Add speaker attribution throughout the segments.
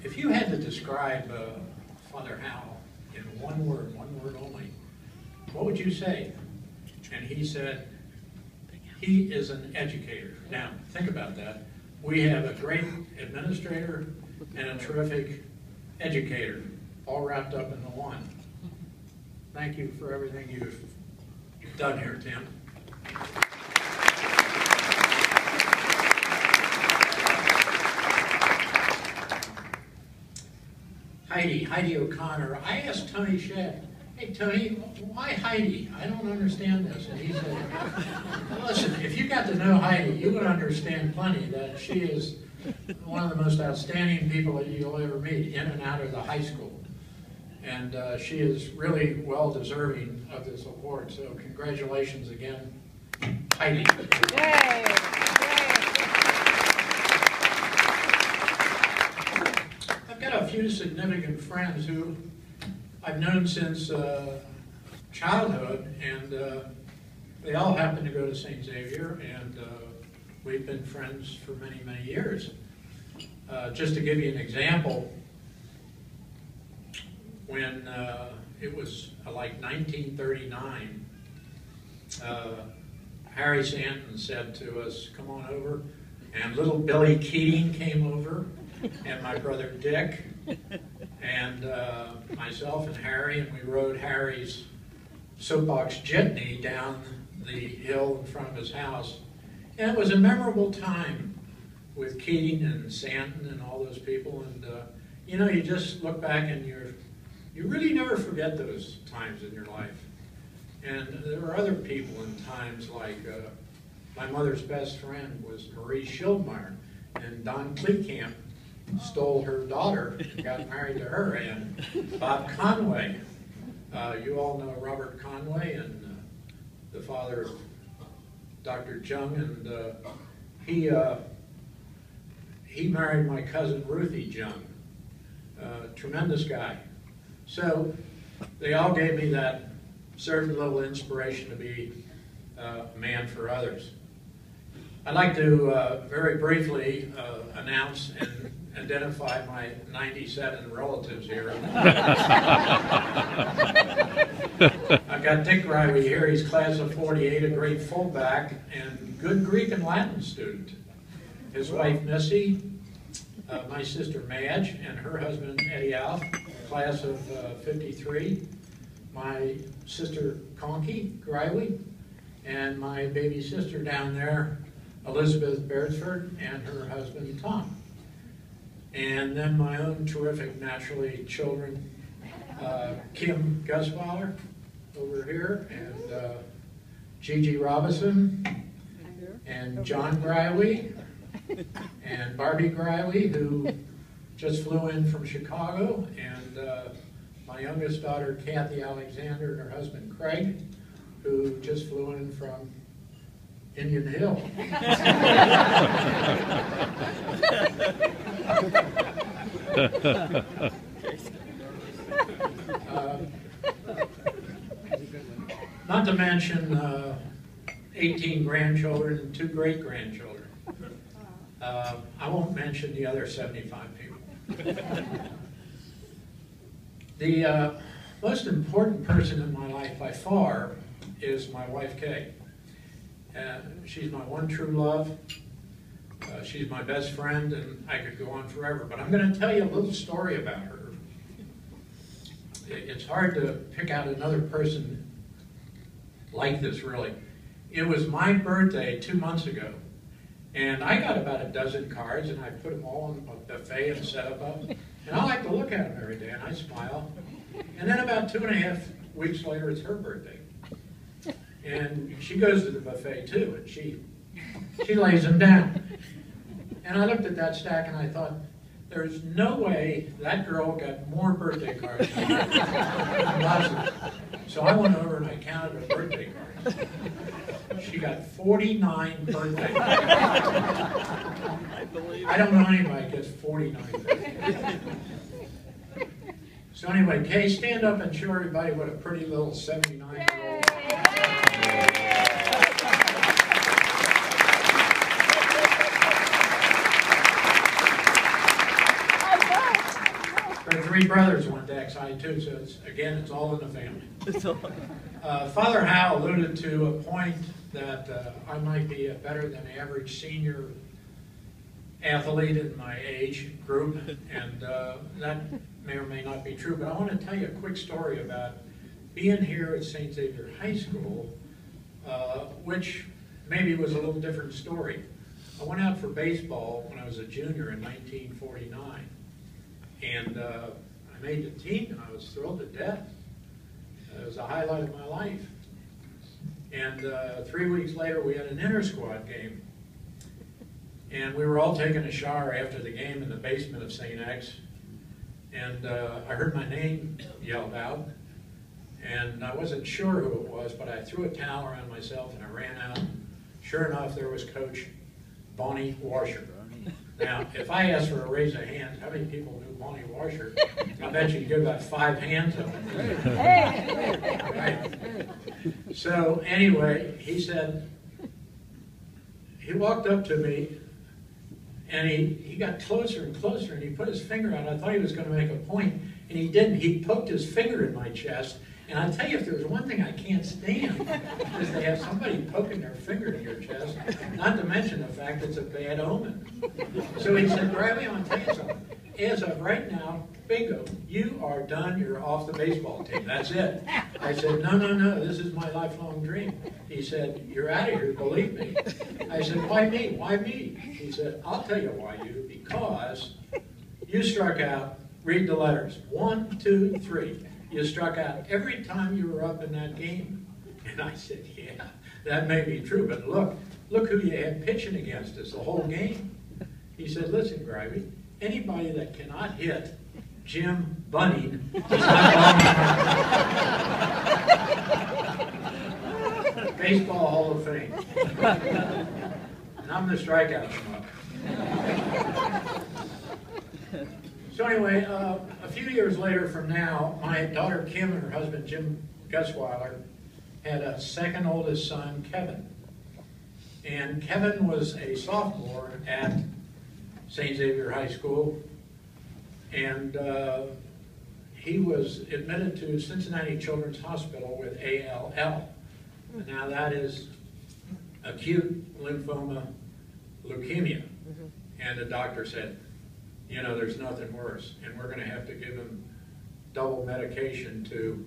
Speaker 1: If you had to describe Father Howell in one word only, what would you say? And he said, he is an educator. Now, think about that. We have a great administrator and a terrific educator, all wrapped up into one. Thank you for everything you've done here, Tim. Heidi O'Connor. I asked Tony Shedd, hey Tony, why Heidi? I don't understand this. And he said, listen, if you got to know Heidi, you would understand plenty that she is one of the most outstanding people that you'll ever meet in and out of the high school. And she is really well deserving of this award. So congratulations again, Heidi. Yay. I've got a few significant friends who I've known since childhood, and they all happen to go to St. Xavier, and we've been friends for many, many years. Just to give you an example, when it was like 1939, Harry Stanton said to us, come on over, and little Billy Keating came over, and my brother Dick, and myself and Harry, and we rode Harry's soapbox jitney down the hill in front of his house. And it was a memorable time with Keating and Stanton and all those people, and you know, you just look back and you really never forget those times in your life. And there were other people in times like my mother's best friend was Marie Schildmeyer, and Don Kleekamp stole her daughter and got married to her, and Bob Conway. You all know Robert Conway, and the father of Dr. Jung, and he married my cousin Ruthie Jung, tremendous guy. So they all gave me that certain little inspiration to be a man for others. I'd like to very briefly announce and identify my 97 relatives here. I've got Dick Greiwe here. He's class of 48, a great fullback and good Greek and Latin student. His wife Missy, my sister Madge, and her husband Eddie Alf, class of 53. My sister Conky Greiwe, and my baby sister down there, Elizabeth Beresford, and her husband Tom. And then my own terrific, naturally, children, Kim Guswaller over here, and Gigi Robinson, and John Greiwe, and Barbie Greiwe, who just flew in from Chicago, and my youngest daughter, Kathy Alexander, and her husband, Craig, who just flew in from Indian Hill. Not to mention 18 grandchildren and 2 great-grandchildren. I won't mention the other 75 people. The most important person in my life by far is my wife, Kay. She's my one true love. She's my best friend, and I could go on forever. But I'm going to tell you a little story about her. It's hard to pick out another person like this, really. It was my birthday 2 months ago, and I got about a dozen cards, and I put them all on a buffet and set them up. And I like to look at them every day, and I smile. And then about 2.5 weeks later, it's her birthday. And she goes to the buffet too, and she lays them down. And I looked at that stack and I thought, there's no way that girl got more birthday cards than her. So I went over and I counted her birthday cards. She got 49 birthday cards. I don't know anybody that gets 49 birthday cards. So anyway, Kay, stand up and show everybody what a pretty little 79-year-old. Our three brothers went to XI too, so it's all in the family. Father Howe alluded to a point that I might be a better than average senior athlete in my age group, and that may or may not be true, but I want to tell you a quick story about being here at St. Xavier High School, which maybe was a little different story. I went out for baseball when I was a junior in 1949, and I made the team, and I was thrilled to death. It was a highlight of my life. And 3 weeks later, we had an inter-squad game. And we were all taking a shower after the game in the basement of St. X. And I heard my name yelled out. And I wasn't sure who it was, but I threw a towel around myself and I ran out. Sure enough, there was Coach Bonnie Washer. Now, if I asked for a raise of hands, how many people knew Bonnie Washer? I bet you could get about 5 hands up. Right. So anyway, he said, he walked up to me and he got closer and closer and he put his finger out. I thought he was going to make a point, and he didn't. He poked his finger in my chest. And I tell you, if there's one thing I can't stand, is to have somebody poking their finger in your chest, not to mention the fact it's a bad omen. So he said, Greiwe, I want to tell you something. As of right now, bingo, you are done, you're off the baseball team. That's it. I said, no, this is my lifelong dream. He said, you're out of here, believe me. I said, why me? Why me? He said, I'll tell you why you, because you struck out, read the letters, 1, 2, 3. You struck out every time you were up in that game. And I said, yeah, that may be true, but look who you had pitching against us the whole game. He said, listen, Greiwe, anybody that cannot hit Jim Bunning is not going. Baseball Hall of Fame. And I'm the strikeout schmuck. So anyway, a few years later from now, my daughter Kim and her husband Jim Gutzweiler had a second oldest son, Kevin. And Kevin was a sophomore at St. Xavier High School, and he was admitted to Cincinnati Children's Hospital with ALL. Now that is acute lymphoma leukemia. And the doctor said, you know, there's nothing worse, and we're going to have to give him double medication to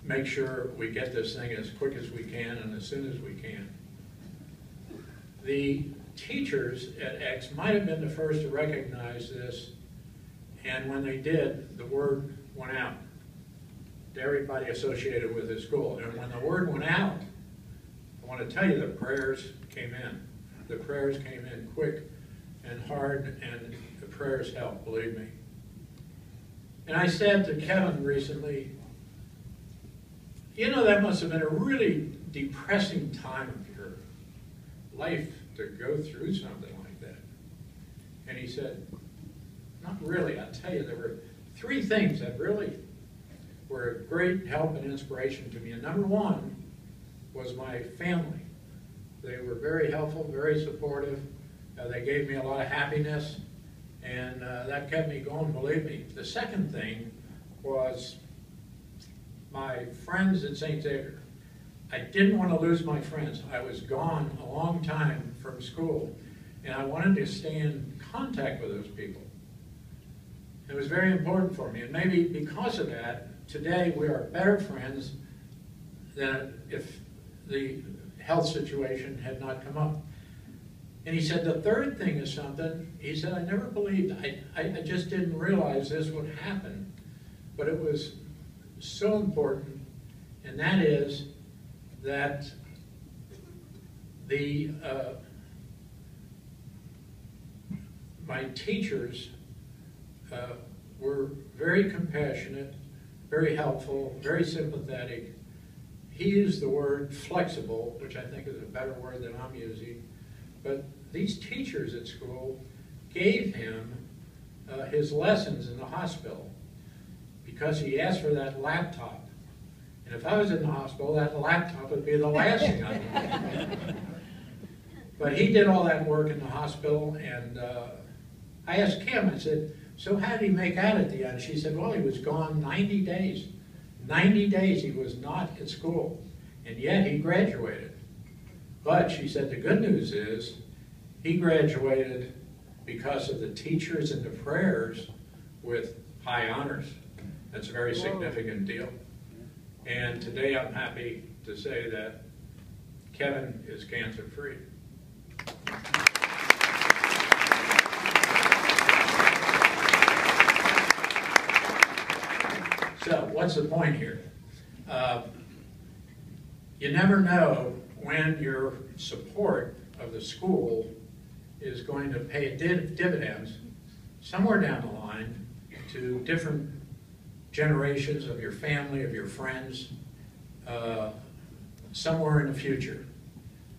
Speaker 1: make sure we get this thing as quick as we can and as soon as we can. The teachers at X might have been the first to recognize this, and when they did, the word went out to everybody associated with the school. And when the word went out, I want to tell you the prayers came in. The prayers came in quick and hard, and the prayers helped, believe me. And I said to Kevin recently, you know, that must have been a really depressing time of your life to go through something like that. And he said, not really. I'll tell you, there were 3 things that really were a great help and inspiration to me. And number 1 was my family. They were very helpful, very supportive. They gave me a lot of happiness, and that kept me going, believe me. The second thing was my friends at St. Xavier. I didn't want to lose my friends. I was gone a long time from school, and I wanted to stay in contact with those people. It was very important for me, and maybe because of that, today we are better friends than if the health situation had not come up. And he said, the third thing is something, he said, I never believed, I just didn't realize this would happen, but it was so important, and that is that my teachers were very compassionate, very helpful, very sympathetic. He used the word flexible, which I think is a better word than I'm using. But these teachers at school gave him his lessons in the hospital because he asked for that laptop. And if I was in the hospital, that laptop would be the last thing I would. But he did all that work in the hospital, and I asked Kim, I said, so how did he make out at the end? She said, well, he was gone 90 days. 90 days he was not at school, and yet he graduated. But she said the good news is he graduated because of the teachers and the prayers with high honors. That's a very significant deal. And today I'm happy to say that Kevin is cancer-free. So what's the point here? You never know when your support of the school is going to pay dividends somewhere down the line to different generations of your family, of your friends, somewhere in the future.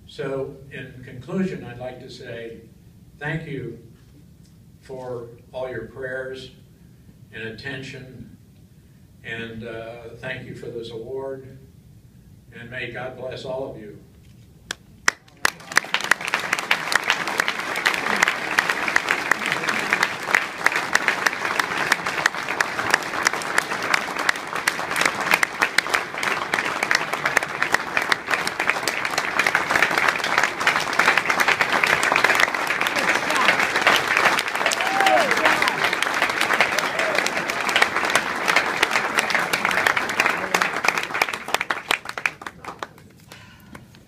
Speaker 1: So in conclusion, I'd like to say thank you for all your prayers and attention, and thank you for this award, and may God bless all of you.